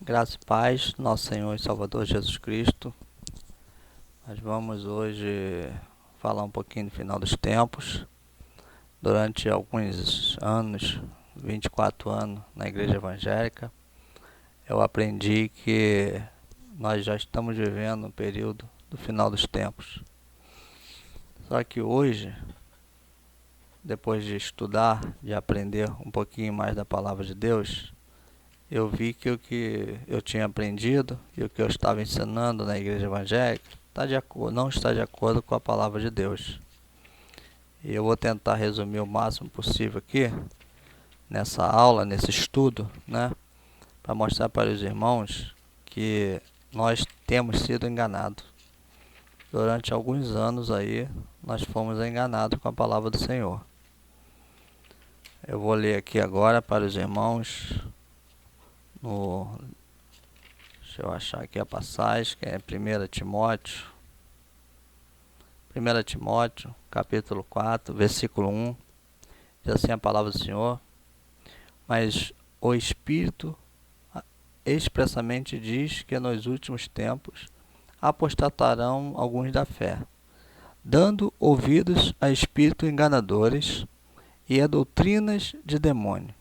Graça e paz, nosso Senhor e Salvador Jesus Cristo. Nós vamos hoje falar um pouquinho do final dos tempos. Durante alguns anos, 24 anos na igreja evangélica, eu aprendi que nós já estamos vivendo um período do final dos tempos. Só que hoje, depois de estudar, de aprender um pouquinho mais da palavra de Deus, eu vi que o que eu tinha aprendido e o que eu estava ensinando na igreja evangélica não está de acordo com a palavra de Deus. E eu vou tentar resumir o máximo possível aqui, nessa aula, nesse estudo, para mostrar para os irmãos que nós temos sido enganados. Durante alguns anos aí, nós fomos enganados com a palavra do Senhor. Eu vou ler aqui agora para os irmãos deixa eu achar aqui a passagem, que é 1 Timóteo. 1 Timóteo, capítulo 4, versículo 1. Diz assim a palavra do Senhor: mas o Espírito expressamente diz que nos últimos tempos apostatarão alguns da fé, dando ouvidos a espíritos enganadores e a doutrinas de demônio,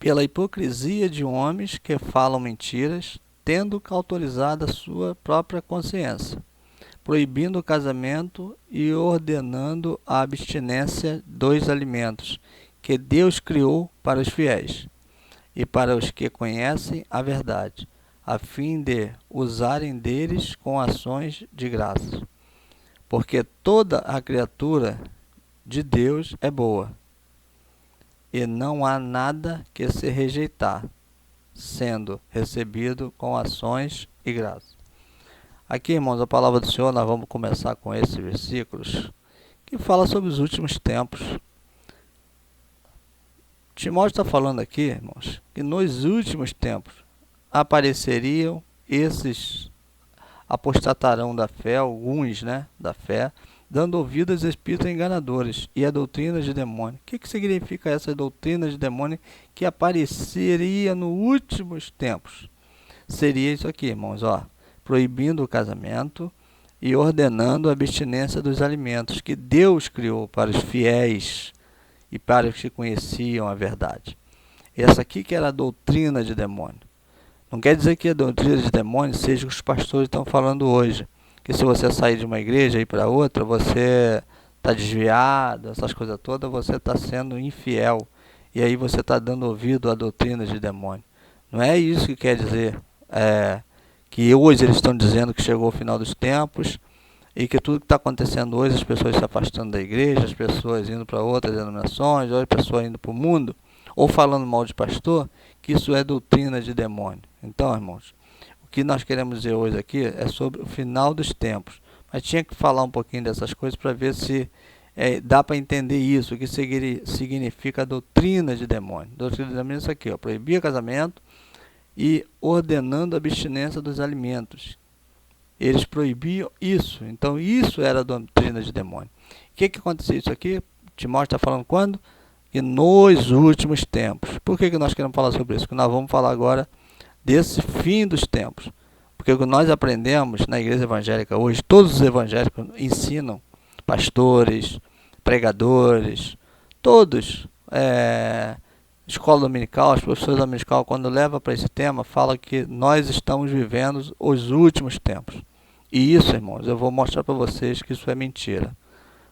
pela hipocrisia de homens que falam mentiras, tendo cauterizado a sua própria consciência, proibindo o casamento e ordenando a abstinência dos alimentos que Deus criou para os fiéis e para os que conhecem a verdade, a fim de usarem deles com ações de graça. Porque toda a criatura de Deus é boa, e não há nada que se rejeitar, sendo recebido com ações e graça. Aqui, irmãos, a palavra do Senhor, nós vamos começar com esses versículos que fala sobre os últimos tempos. Timóteo está falando aqui, irmãos, que nos últimos tempos apareceriam esses, apostatarão da fé, alguns, da fé, dando ouvidos a espíritos enganadores e a doutrina de demônio. O que significa essa doutrina de demônio que apareceria nos últimos tempos? Seria isso aqui, irmãos, proibindo o casamento e ordenando a abstinência dos alimentos que Deus criou para os fiéis e para os que conheciam a verdade. Essa aqui que era a doutrina de demônio. Não quer dizer que a doutrina de demônio seja o que os pastores estão falando hoje, que se você sair de uma igreja e ir para outra, você está desviado, essas coisas todas, você está sendo infiel. E aí você está dando ouvido à doutrina de demônio. Não é isso que quer dizer. Que hoje eles estão dizendo que chegou o final dos tempos e que tudo que está acontecendo hoje, as pessoas se afastando da igreja, as pessoas indo para outras denominações, ou as pessoas indo para o mundo, ou falando mal de pastor, que isso é doutrina de demônio. Então, irmãos, o que nós queremos dizer hoje aqui é sobre o final dos tempos. Mas tinha que falar um pouquinho dessas coisas para ver se dá para entender isso, o que significa a doutrina de demônio. Doutrina de demônio é isso aqui, proibir casamento e ordenando a abstinência dos alimentos. Eles proibiam isso. Então, isso era a doutrina de demônio. O que aconteceu isso aqui? Timóteo está falando quando? Que nos últimos tempos. Por que nós queremos falar sobre isso? Porque nós vamos falar agora desse fim dos tempos. Porque o que nós aprendemos na igreja evangélica hoje, todos os evangélicos ensinam, pastores, pregadores, todos, escola dominical, os professores dominical, quando leva para esse tema, fala que nós estamos vivendo os últimos tempos. E isso, irmãos, eu vou mostrar para vocês que isso é mentira.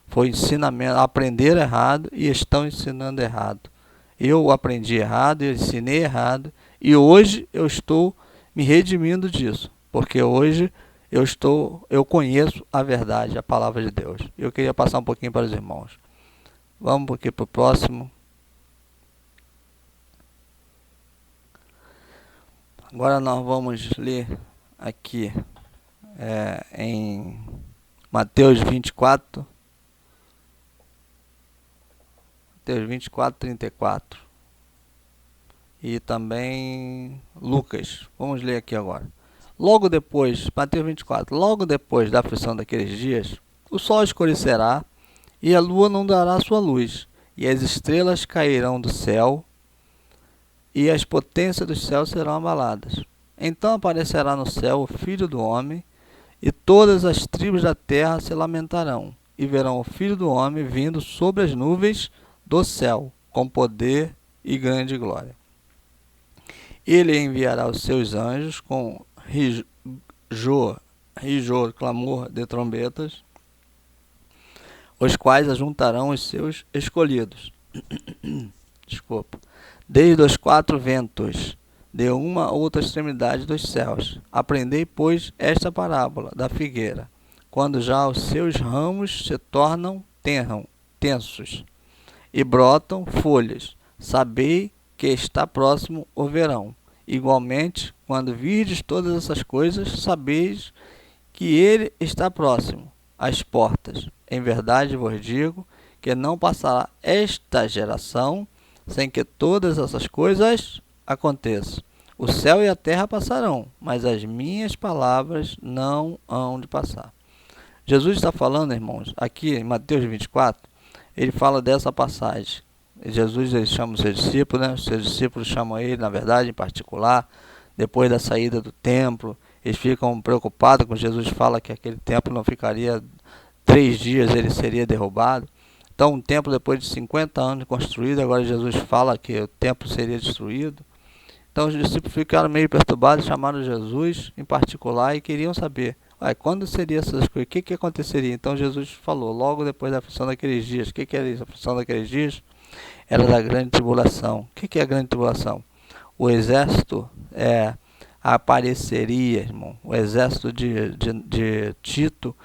Foi ensinamento, aprenderam errado e estão ensinando errado. Eu aprendi errado, eu ensinei errado e hoje eu estou me redimindo disso, porque hoje eu conheço a verdade, a palavra de Deus. Eu queria passar um pouquinho para os irmãos. Vamos aqui para o próximo. Agora nós vamos ler aqui em Mateus 24, 34. E também Lucas. Vamos ler aqui agora. Logo depois, Mateus 24, logo depois da aflição daqueles dias, o sol escurecerá e a lua não dará sua luz, e as estrelas cairão do céu, e as potências dos céus serão abaladas. Então aparecerá no céu o Filho do Homem, e todas as tribos da terra se lamentarão, e verão o Filho do Homem vindo sobre as nuvens do céu, com poder e grande glória. Ele enviará os seus anjos com rigor, clamor de trombetas, os quais ajuntarão os seus escolhidos. Desculpa. Desde os quatro ventos, de uma a outra extremidade dos céus. Aprendei, pois, esta parábola da figueira, quando já os seus ramos se tornam tensos e brotam folhas. Sabei que está próximo o verão. Igualmente, quando virdes todas essas coisas, sabeis que ele está próximo às portas. Em verdade vos digo que não passará esta geração sem que todas essas coisas aconteçam. O céu e a terra passarão, mas as minhas palavras não hão de passar. Jesus está falando, irmãos, aqui em Mateus 24, ele fala dessa passagem. Jesus, ele chama os seus discípulos, né? Os seus discípulos chamam ele, na verdade, em particular, depois da saída do templo. Eles ficam preocupados quando Jesus fala que aquele templo não ficaria 3 dias, ele seria derrubado. Então, um templo depois de 50 anos construído, agora Jesus fala que o templo seria destruído. Então, os discípulos ficaram meio perturbados, chamaram Jesus em particular e queriam saber, quando seria essas coisas, o que aconteceria? Então, Jesus falou, logo depois da aflição daqueles dias. O que era isso? A aflição daqueles dias era da grande tribulação. O que é a grande tribulação? O exército apareceria, irmão. O exército de Tito,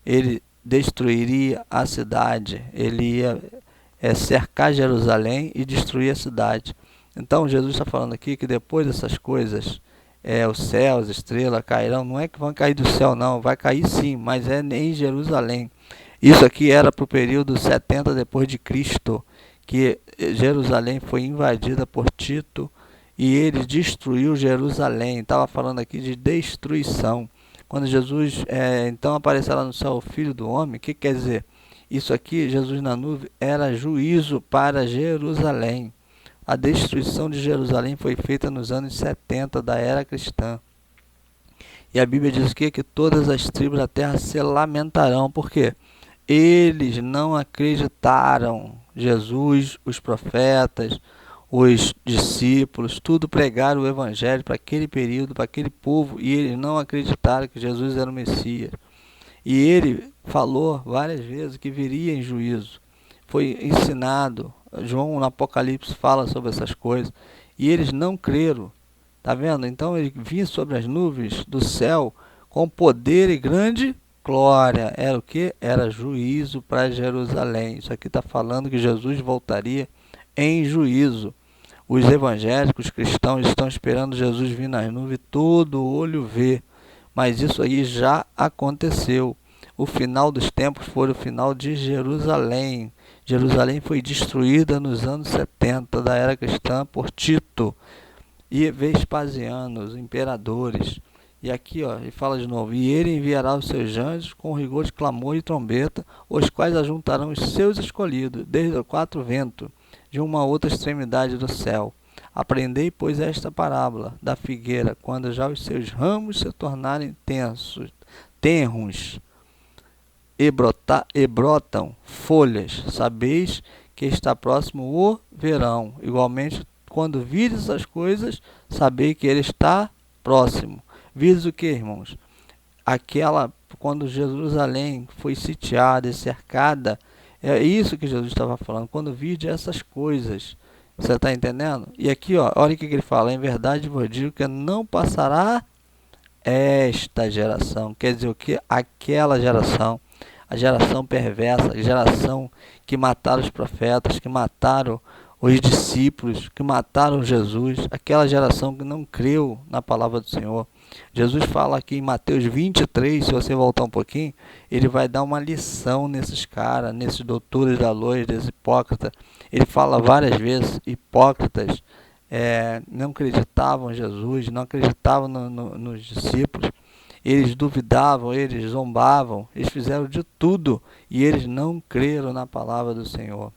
ele destruiria a cidade. Ele ia cercar Jerusalém e destruir a cidade. Então, Jesus está falando aqui que depois dessas coisas, os céus, as estrelas cairão. Não é que vão cair do céu, não. Vai cair sim, mas é em Jerusalém. Isso aqui era para o período 70 depois de Cristo, que Jerusalém foi invadida por Tito e ele destruiu Jerusalém. Estava falando aqui de destruição. Quando Jesus então aparecerá no céu o Filho do Homem, o que quer dizer? Isso aqui, Jesus na nuvem, era juízo para Jerusalém. A destruição de Jerusalém foi feita nos anos 70 da era cristã. E a Bíblia diz que todas as tribos da terra se lamentarão. Por quê? Eles não acreditaram. Jesus, os profetas, os discípulos, tudo pregaram o evangelho para aquele período, para aquele povo, e eles não acreditaram que Jesus era o Messias. E ele falou várias vezes que viria em juízo. Foi ensinado. João no Apocalipse fala sobre essas coisas. E eles não creram. Está vendo? Então ele vinha sobre as nuvens do céu com poder e grande glória. Era o que? Era juízo para Jerusalém. Isso aqui está falando que Jesus voltaria em juízo. Os evangélicos, os cristãos estão esperando Jesus vir nas nuvens, todo olho vê. Mas isso aí já aconteceu. O final dos tempos foi o final de Jerusalém. Jerusalém foi destruída nos anos 70 da era cristã por Tito e Vespasiano, os imperadores. E aqui, ele fala de novo, e ele enviará os seus anjos com rigor de clamor e trombeta, os quais ajuntarão os seus escolhidos, desde os 4 ventos, de uma a outra extremidade do céu. Aprendei, pois, esta parábola da figueira, quando já os seus ramos se tornarem tenros, e brotam folhas, sabeis que está próximo o verão. Igualmente, quando vires as coisas, sabei que ele está próximo. Vires o que, irmãos? Quando Jerusalém foi sitiada e cercada, é isso que Jesus estava falando. Quando vires essas coisas, você está entendendo? E aqui, olha o que ele fala. Em verdade vos digo que não passará esta geração. Quer dizer o que? Aquela geração. A geração perversa, a geração que mataram os profetas, que mataram os discípulos, que mataram Jesus, aquela geração que não creu na palavra do Senhor. Jesus fala aqui em Mateus 23, se você voltar um pouquinho, ele vai dar uma lição nesses caras, nesses doutores da luz, desses hipócritas. Ele fala várias vezes, hipócritas não acreditavam em Jesus, não acreditavam nos discípulos. Eles duvidavam, eles zombavam, eles fizeram de tudo e eles não creram na palavra do Senhor.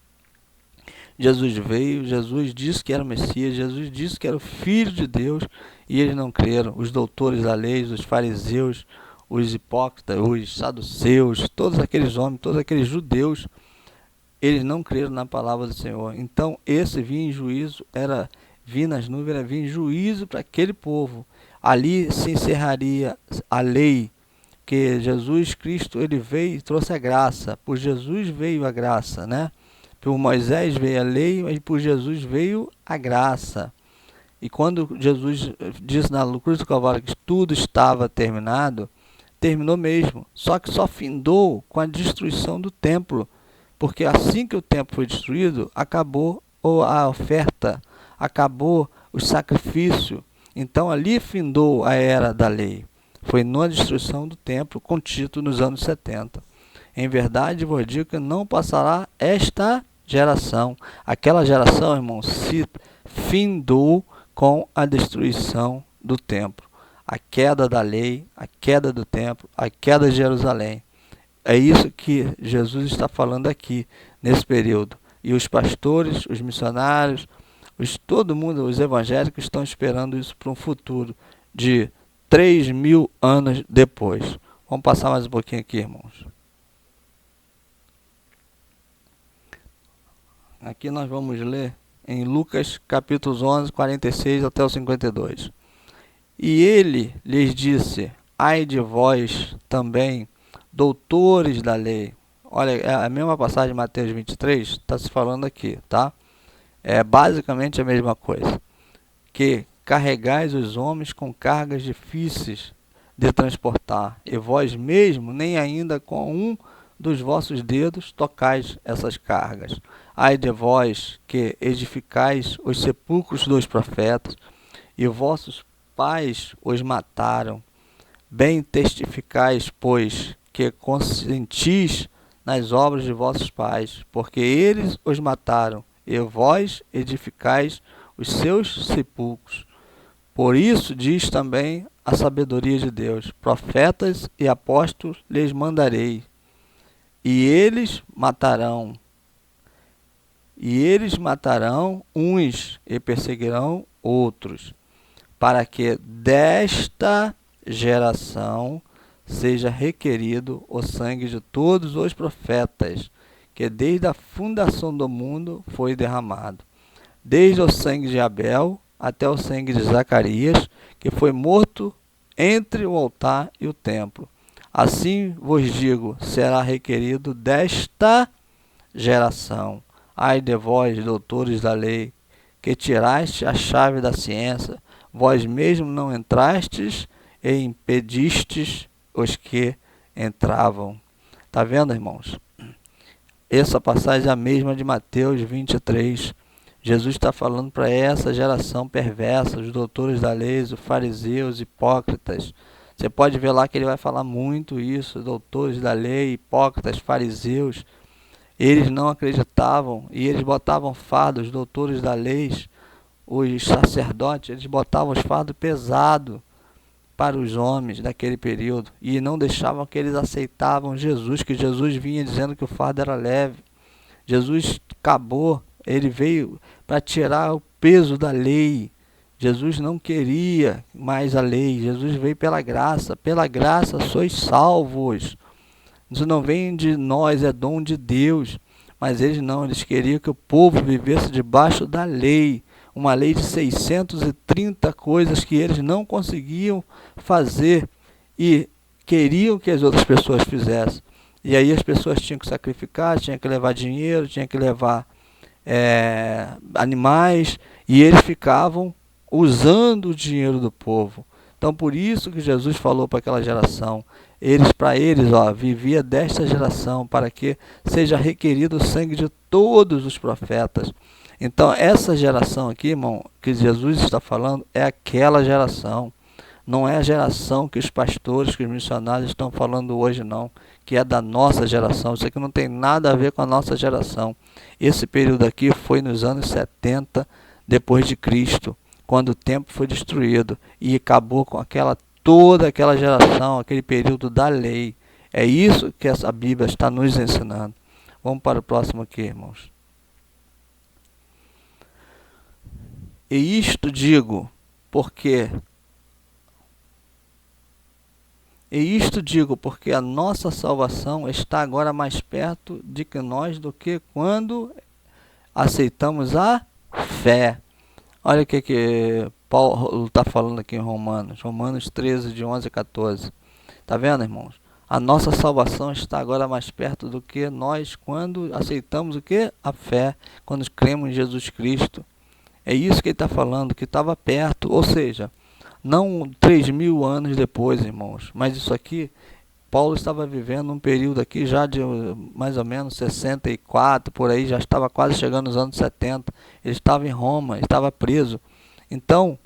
Jesus veio, Jesus disse que era o Messias, Jesus disse que era o Filho de Deus, e eles não creram. Os doutores da lei, os fariseus, os hipócritas, os saduceus, todos aqueles homens, todos aqueles judeus, eles não creram na palavra do Senhor. Então, esse vir em juízo, vir nas nuvens, era vir em juízo para aquele povo. Ali se encerraria a lei, que Jesus Cristo, ele veio e trouxe a graça. Por Jesus veio a graça, né? Por Moisés veio a lei, mas por Jesus veio a graça. E quando Jesus disse na cruz do Calvário que tudo estava terminado, terminou mesmo. Só que só findou com a destruição do templo. Porque assim que o templo foi destruído, acabou a oferta, acabou o sacrifício. Então ali findou a era da lei. Foi na destruição do templo, com Tito nos anos 70. Em verdade, vos digo que não passará esta geração. Aquela geração, irmão, se findou com a destruição do templo. A queda da lei, a queda do templo, a queda de Jerusalém. É isso que Jesus está falando aqui, nesse período. E os pastores, os missionários, todo mundo, os evangélicos estão esperando isso para um futuro de 3.000 anos depois. Vamos passar mais um pouquinho aqui, irmãos. Aqui nós vamos ler em Lucas capítulos 11, 46 até o 52. E ele lhes disse: ai de vós também, doutores da lei. Olha, é a mesma passagem de Mateus 23, está se falando aqui, tá? É basicamente a mesma coisa. Que carregais os homens com cargas difíceis de transportar, e vós mesmo nem ainda com um dos vossos dedos tocais essas cargas. Ai de vós que edificais os sepulcros dos profetas, e vossos pais os mataram. Bem testificais, pois, que consentis nas obras de vossos pais, porque eles os mataram, e vós edificais os seus sepulcros. Por isso diz também a sabedoria de Deus: profetas e apóstolos lhes mandarei, e eles matarão uns e perseguirão outros, para que desta geração seja requerido o sangue de todos os profetas, que desde a fundação do mundo foi derramado, desde o sangue de Abel até o sangue de Zacarias, que foi morto entre o altar e o templo. Assim vos digo, será requerido desta geração. Ai de vós, doutores da lei, que tiraste a chave da ciência, vós mesmos não entrastes e impedistes os que entravam. Está vendo, irmãos? Essa passagem é a mesma de Mateus 23. Jesus está falando para essa geração perversa, os doutores da lei, os fariseus, hipócritas. Você pode ver lá que ele vai falar muito isso, doutores da lei, hipócritas, fariseus. Eles não acreditavam e eles botavam fardos, os doutores da lei, os sacerdotes, eles botavam os fardos pesados para os homens daquele período e não deixavam que eles aceitavam Jesus, que Jesus vinha dizendo que o fardo era leve. Jesus acabou, ele veio para tirar o peso da lei. Jesus não queria mais a lei, Jesus veio pela graça sois salvos. Isso não vem de nós, é dom de Deus. Mas eles não, eles queriam que o povo vivesse debaixo da lei. Uma lei de 630 coisas que eles não conseguiam fazer e queriam que as outras pessoas fizessem. E aí as pessoas tinham que sacrificar, tinham que levar dinheiro, tinham que levar animais, e eles ficavam usando o dinheiro do povo. Então por isso que Jesus falou para aquela geração, para eles, vivia desta geração, para que seja requerido o sangue de todos os profetas. Então essa geração aqui, irmão, que Jesus está falando, é aquela geração. Não é a geração que os pastores, que os missionários estão falando hoje, não, que é da nossa geração. Isso aqui não tem nada a ver com a nossa geração. Esse período aqui foi nos anos 70 depois de Cristo, quando o templo foi destruído e acabou com toda aquela geração, aquele período da lei. É isso que essa Bíblia está nos ensinando. Vamos para o próximo aqui, irmãos. E isto digo, porque a nossa salvação está agora mais perto de que nós do que quando aceitamos a fé. Olha o que Paulo está falando aqui em Romanos 13, de 11 a 14. Está vendo, irmãos? A nossa salvação está agora mais perto do que nós quando aceitamos o que? A fé, quando cremos em Jesus Cristo. É isso que ele está falando, que estava perto, ou seja, não 3.000 anos depois, irmãos, mas isso aqui, Paulo estava vivendo um período aqui já de mais ou menos 64, por aí, já estava quase chegando nos anos 70, ele estava em Roma, estava preso, então,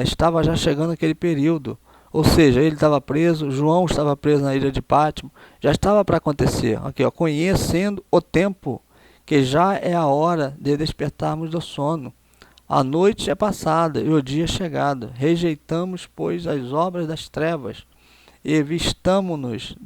estava já chegando aquele período, ou seja, ele estava preso, João estava preso na ilha de Pátimo, já estava para acontecer, aqui, ó, conhecendo o tempo, que já é a hora de despertarmos do sono. A noite é passada e o dia é chegado. Rejeitamos, pois, as obras das trevas e vistamo-nos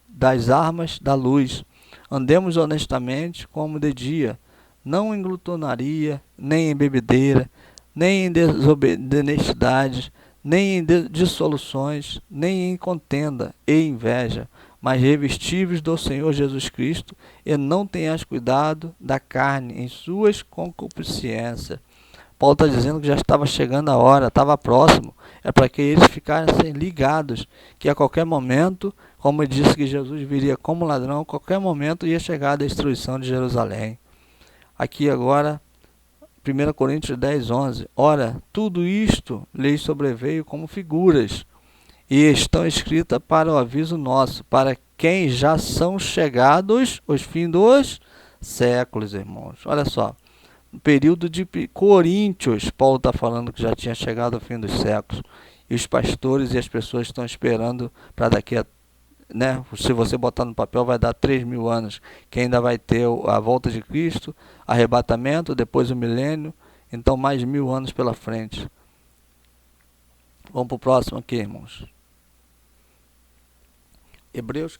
das armas da luz. Andemos honestamente como de dia, não em glutonaria, nem em bebedeira, nem em desonestidade, nem em dissoluções, nem em contenda e inveja, mas revestíveis do Senhor Jesus Cristo, e não tenhais cuidado da carne em suas concupiscências. Paulo está dizendo que já estava chegando a hora, estava próximo. É para que eles ficassem ligados, que a qualquer momento, como ele disse que Jesus viria como ladrão, a qualquer momento ia chegar a destruição de Jerusalém. Aqui agora, 1 Coríntios 10, 11. Ora, tudo isto lhes sobreveio como figuras, e estão escritas para o aviso nosso, para quem já são chegados os fins dos séculos, irmãos. Olha só. No período de Coríntios, Paulo está falando que já tinha chegado ao fim dos séculos. E os pastores e as pessoas estão esperando para daqui a, né, se você botar no papel, vai dar 3.000 anos, que ainda vai ter a volta de Cristo, arrebatamento, depois o milênio, então mais 1.000 anos pela frente. Vamos para o próximo aqui, irmãos. Hebreus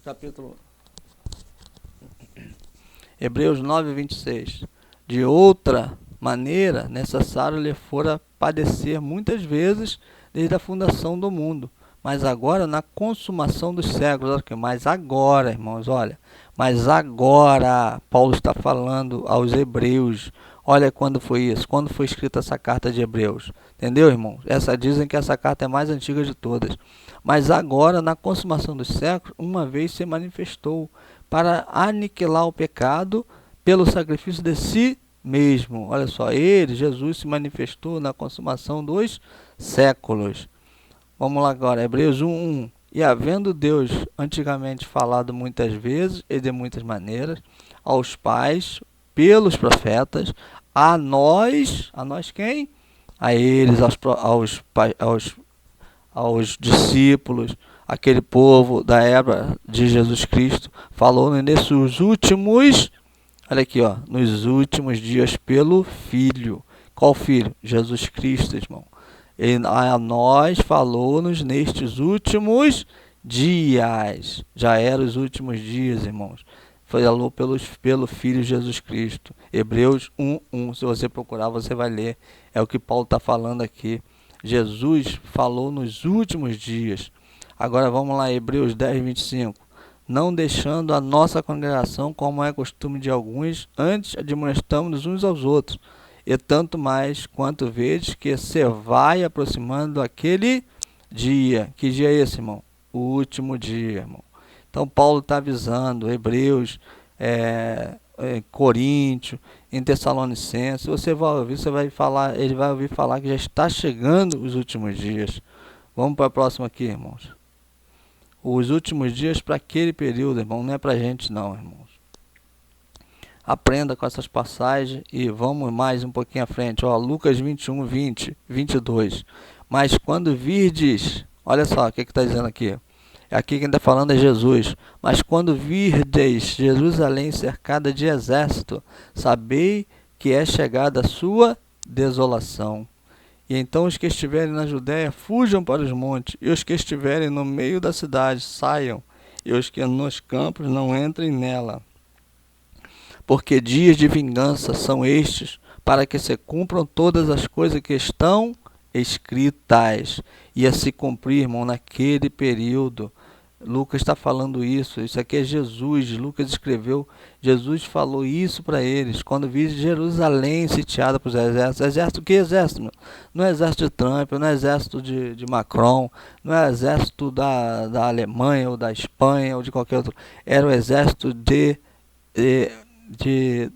9, 26. De outra maneira, necessário lhe fora padecer muitas vezes desde a fundação do mundo. Mas agora, na consumação dos séculos, olha aqui, mas agora, irmãos, olha, mas agora, Paulo está falando aos hebreus. Olha quando foi isso, quando foi escrita essa carta de Hebreus. Entendeu, irmãos? Dizem que essa carta é a mais antiga de todas. Mas agora, na consumação dos séculos, uma vez se manifestou para aniquilar o pecado pelo sacrifício de si mesmo. Olha só, Jesus, se manifestou na consumação dos séculos. Vamos lá agora, Hebreus 1:1. E havendo Deus antigamente falado muitas vezes e de muitas maneiras aos pais pelos profetas, a nós quem? A eles, aos discípulos, aquele povo da era de Jesus Cristo, falou nesses últimos, olha aqui, ó, nos últimos dias pelo Filho. Qual Filho? Jesus Cristo, irmão. Ele a nós falou-nos nestes últimos dias. Já eram os últimos dias, irmãos. Falou pelo Filho Jesus Cristo. Hebreus 1:1. Se você procurar, você vai ler. É o que Paulo está falando aqui. Jesus falou nos últimos dias. Agora vamos lá, Hebreus 10:25. Não deixando a nossa congregação, como é costume de alguns, antes admoestamos uns aos outros, e tanto mais quanto vedes que se vai aproximando aquele dia. Que dia é esse, irmão? O último dia, irmão. Então Paulo está avisando, Hebreus, Coríntios, em Tessalonicenses. Você vai ouvir, ele vai ouvir falar que já está chegando os últimos dias. Vamos para a próxima aqui, irmãos. Os últimos dias para aquele período, irmão, não é para a gente não, irmãos. Aprenda com essas passagens e vamos mais um pouquinho à frente. Ó, Lucas 21, 20, 22. Mas quando virdes, olha só o que está dizendo aqui. Aqui quem está falando é Jesus. Mas quando virdes Jerusalém cercada de exército, sabei que é chegada a sua desolação. E então os que estiverem na Judéia fujam para os montes, e os que estiverem no meio da cidade saiam, e os que nos campos não entrem nela. Porque dias de vingança são estes, para que se cumpram todas as coisas que estão escritas. Ia se cumprir, irmão, naquele período. Lucas está falando isso aqui é Jesus. Lucas escreveu, Jesus falou isso para eles, quando viu Jerusalém sitiada por exércitos. Exército, que exército? Meu? Não é exército de Trump, não é exército de Macron, não é exército da Alemanha ou da Espanha ou de qualquer outro, era o exército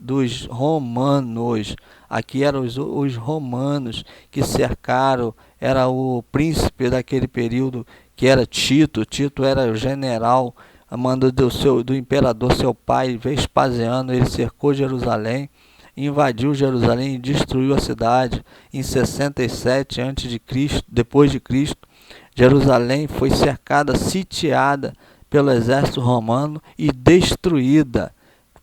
dos romanos. Aqui eram os romanos que cercaram, era o príncipe daquele período, que era Tito. Tito era o general, a mando do imperador, seu pai, Vespasiano. Ele cercou Jerusalém, invadiu Jerusalém e destruiu a cidade em 67 a.C., depois de Cristo. Jerusalém foi cercada, sitiada pelo exército romano e destruída,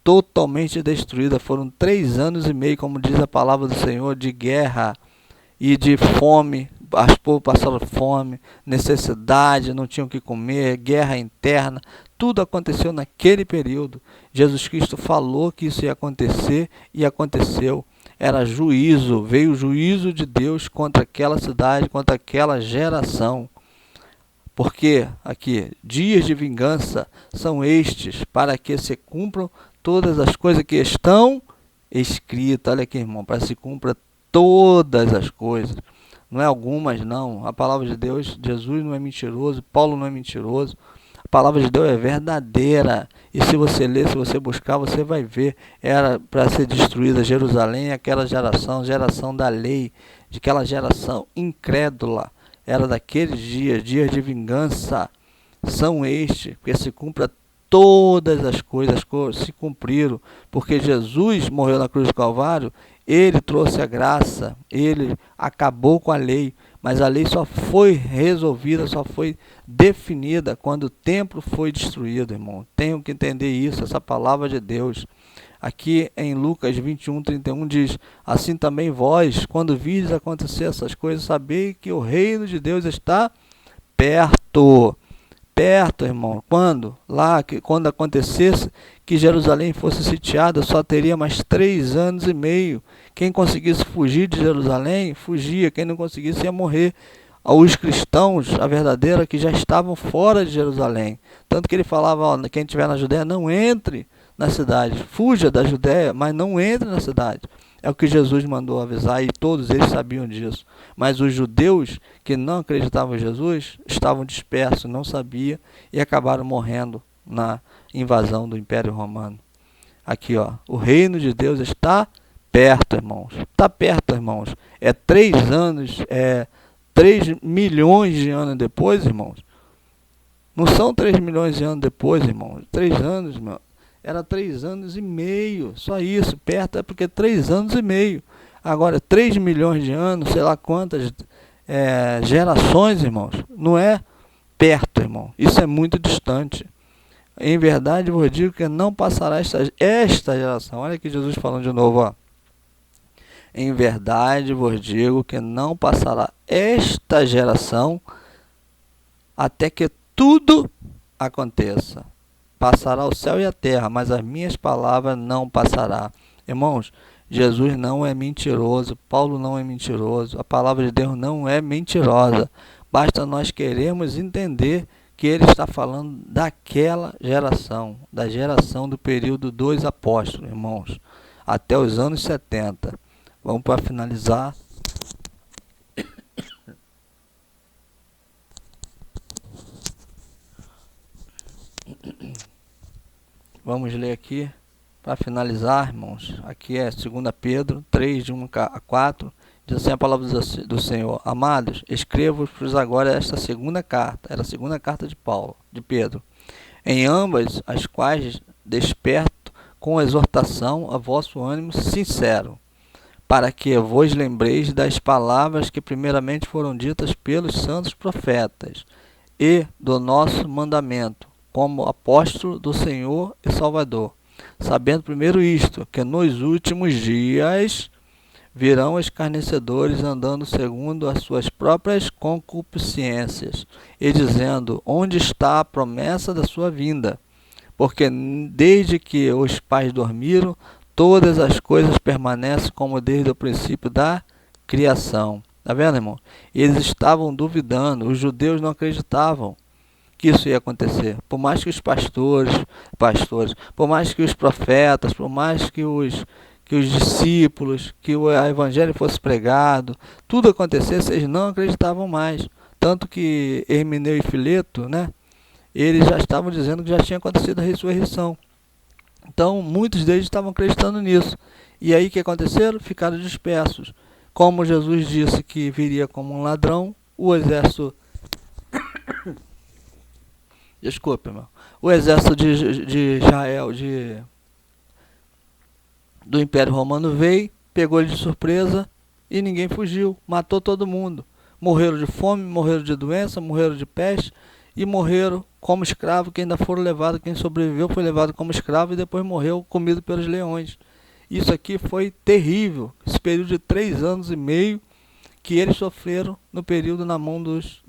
totalmente destruída. Foram 3 anos e meio, como diz a palavra do Senhor, de guerra e de fome. As povos passaram fome, necessidade, não tinham o que comer, guerra interna. Tudo aconteceu naquele período. Jesus Cristo falou que isso ia acontecer e aconteceu. Era juízo, veio o juízo de Deus contra aquela cidade, contra aquela geração. Porque aqui, dias de vingança são estes, para que se cumpram todas as coisas que estão escritas. Olha aqui, irmão, para que se cumpra todas as coisas. Não é algumas, não. A palavra de Deus, Jesus não é mentiroso, Paulo não é mentiroso. A palavra de Deus é verdadeira. E se você ler, se você buscar, você vai ver. Era para ser destruída Jerusalém, aquela geração da lei, de aquela geração incrédula. Era daqueles dias de vingança. São estes, porque se cumpra todas as coisas se cumpriram, porque Jesus morreu na cruz do Calvário. Ele trouxe a graça, ele acabou com a lei, mas a lei só foi resolvida, só foi definida quando o templo foi destruído, irmão. Tenho que entender isso, essa palavra de Deus. Aqui em Lucas 21:31 diz: assim também vós, quando vides acontecer essas coisas, sabei que o reino de Deus está perto. Perto, irmão. Quando? Quando acontecesse que Jerusalém fosse sitiada, só teria mais 3 anos e meio. Quem conseguisse fugir de Jerusalém, fugia. Quem não conseguisse ia morrer. Os cristãos, a verdadeira, que já estavam fora de Jerusalém. Tanto que ele falava, ó, quem estiver na Judéia, não entre na cidade. Fuja da Judéia, mas não entre na cidade. É o que Jesus mandou avisar, e todos eles sabiam disso. Mas os judeus que não acreditavam em Jesus estavam dispersos, não sabiam, e acabaram morrendo na invasão do Império Romano. Aqui, ó, o reino de Deus está perto, irmãos. Está perto, irmãos. É 3 anos, 3 milhões de anos depois, irmãos. Não são 3 milhões de anos depois, irmãos. 3 anos, irmão. Era 3 anos e meio, só isso, perto é porque 3 anos e meio. Agora, 3 milhões de anos, sei lá quantas gerações, irmãos, não é perto, irmão. Isso é muito distante. Em verdade, vos digo que não passará esta geração. Olha aqui Jesus falando de novo, ó. Em verdade, vos digo que não passará esta geração até que tudo aconteça. Passará o céu e a terra, mas as minhas palavras não passará. Irmãos, Jesus não é mentiroso, Paulo não é mentiroso, a palavra de Deus não é mentirosa. Basta nós queremos entender que ele está falando daquela geração, da geração do período dos apóstolos, irmãos, até os anos 70. Vamos para finalizar. Vamos ler aqui, para finalizar, irmãos. Aqui é 2 Pedro 3, de 1 a 4. Diz assim a palavra do Senhor: amados, escrevo-vos agora esta segunda carta. Era a segunda carta de Pedro. Em ambas as quais desperto com exortação a vosso ânimo sincero, para que vos lembreis das palavras que primeiramente foram ditas pelos santos profetas, e do nosso mandamento, como apóstolo do Senhor e Salvador, sabendo primeiro isto, que nos últimos dias virão escarnecedores andando segundo as suas próprias concupiscências, e dizendo: onde está a promessa da sua vinda? Porque desde que os pais dormiram, todas as coisas permanecem como desde o princípio da criação. Tá vendo, irmão? Eles estavam duvidando, os judeus não acreditavam que isso ia acontecer. Por mais que os pastores, por mais que os profetas, por mais que os discípulos, que o evangelho fosse pregado, tudo acontecesse, eles não acreditavam mais. Tanto que Hermineu e Fileto, né, eles já estavam dizendo que já tinha acontecido a ressurreição. Então, muitos deles estavam acreditando nisso. E aí, o que aconteceram? Ficaram dispersos. Como Jesus disse que viria como um ladrão, o exército... Desculpe, irmão. O exército de Israel, do Império Romano veio, pegou ele de surpresa e ninguém fugiu. Matou todo mundo. Morreram de fome, morreram de doença, morreram de peste e morreram como escravo. Quem ainda foram levados, quem sobreviveu foi levado como escravo e depois morreu comido pelos leões. Isso aqui foi terrível. Esse período de 3 anos e meio que eles sofreram no período na mão dos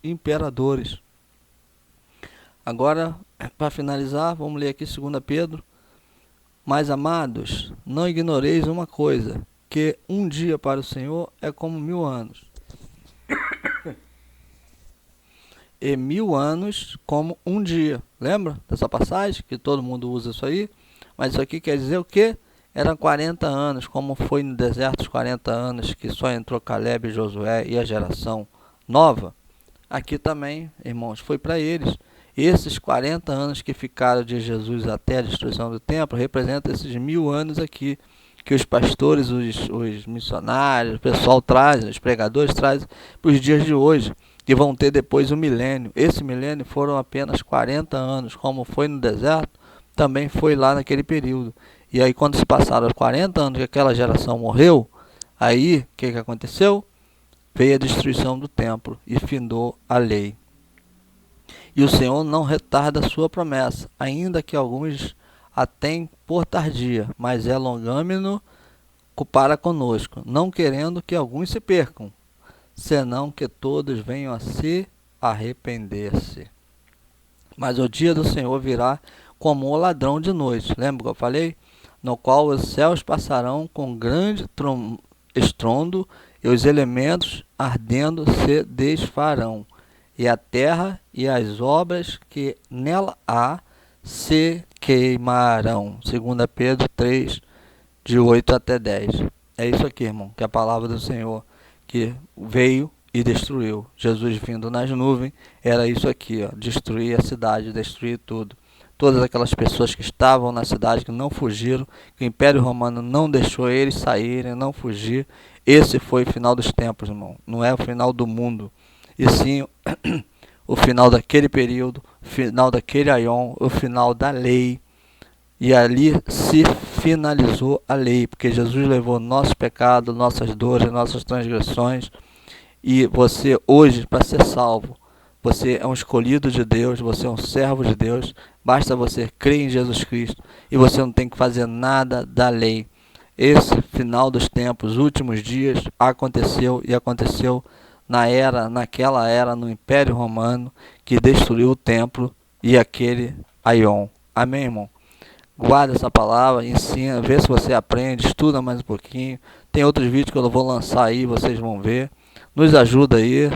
imperadores. Agora, para finalizar, vamos ler aqui 2 Pedro. Mas, amados, não ignoreis uma coisa, que um dia para o Senhor é como 1000 anos. E 1000 anos como um dia. Lembra dessa passagem? Que todo mundo usa isso aí. Mas isso aqui quer dizer o quê? Eram 40 anos, como foi no deserto os 40 anos, que só entrou Caleb e Josué e a geração nova. Aqui também, irmãos, foi para eles. Esses 40 anos que ficaram de Jesus até a destruição do templo, representam esses 1000 anos aqui, que os pastores, os missionários, o pessoal traz, os pregadores trazem para os dias de hoje, que vão ter depois o milênio. Esse milênio foram apenas 40 anos, como foi no deserto, também foi lá naquele período. E aí quando se passaram os 40 anos que aquela geração morreu, aí o que aconteceu? Veio a destruição do templo e findou a lei. E o Senhor não retarda a sua promessa, ainda que alguns a tenham por tardia, mas é longâmino para conosco, não querendo que alguns se percam, senão que todos venham a se arrepender-se. Mas o dia do Senhor virá como o ladrão de noite. Lembra que eu falei? No qual os céus passarão com grande estrondo e os elementos ardendo se desfarão. E a terra e as obras que nela há se queimarão. 2 Pedro 3, de 8 até 10. É isso aqui, irmão, que é a palavra do Senhor que veio e destruiu. Jesus vindo nas nuvens, era isso aqui, ó, destruir a cidade, destruir tudo. Todas aquelas pessoas que estavam na cidade, que não fugiram, que o Império Romano não deixou eles saírem, não fugir. Esse foi o final dos tempos, irmão. Não é o final do mundo. E sim o final daquele período, o final daquele aion, o final da lei. E ali se finalizou a lei, porque Jesus levou nosso pecado, nossas dores, nossas transgressões. E você hoje, para ser salvo, você é um escolhido de Deus, você é um servo de Deus. Basta você crer em Jesus Cristo e você não tem que fazer nada da lei. Esse final dos tempos, últimos dias, aconteceu e aconteceu naquela era, no Império Romano, que destruiu o templo e aquele aion. Amém, irmão? Guarda essa palavra, ensina, vê se você aprende, estuda mais um pouquinho. Tem outros vídeos que eu vou lançar aí, vocês vão ver. Nos ajuda aí,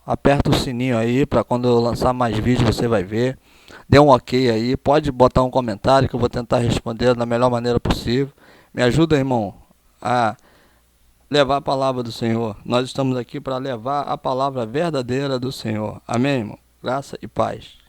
aperta o sininho aí para quando eu lançar mais vídeos você vai ver. Dê um ok aí, pode botar um comentário que eu vou tentar responder da melhor maneira possível. Me ajuda, irmão, a levar a palavra do Senhor. Nós estamos aqui para levar a palavra verdadeira do Senhor. Amém, irmão? Graça e paz.